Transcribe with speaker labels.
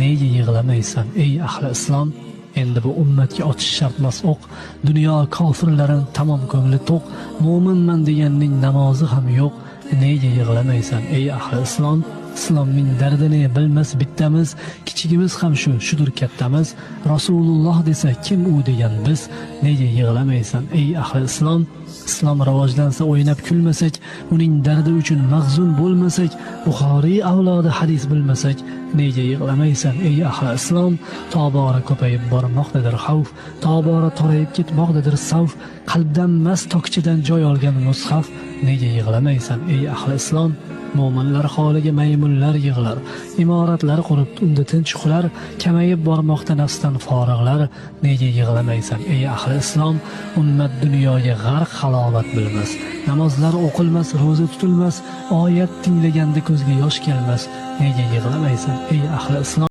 Speaker 1: nega yig'lamaysan ey ahli islom? Endi bu ummatga ochish shartmas o'q. Dunyo kofirlarin tamom ko'ngli to'q. Mo'minman deganning namozi ham yo'q. Nega yig'lamaysan ey ahli islom? Islomning dardini bilmas bittamiz, kichigimiz ham shudur kattamiz. Rasululloh desa kim u degan biz. Nega yig'lamaysan ey ahli islom? Islom rivojlansa o'ynab kulmasak, uning dardi uchun mag'zun bo'lmasak, Buxoriy avlodi hadis bilmasak, nega yig'lamaysan ey ahli islom? Tobora ko'payib bormoqdadir xavf, tobora torayib ketmoqdadir savf, qalbdan mast tokchadan joy olgan mushaf. Nega yig'lamaysan ey ahli islom? Mo'minlar holiga maymunlar yig'lar, imoratlar qurib unda tinch uxlar, kamayib bormoqda nafsdan forig'lar. Nega yig'lamaysan ey ahli islom? Ummat dunyoga g'arq halovat bilmas, namozlar o'qilmas, ro'za tutilmas, oyat tinglaganda ko'zga yosh kelmas. Nega yig'lamaysan ey ahli islom?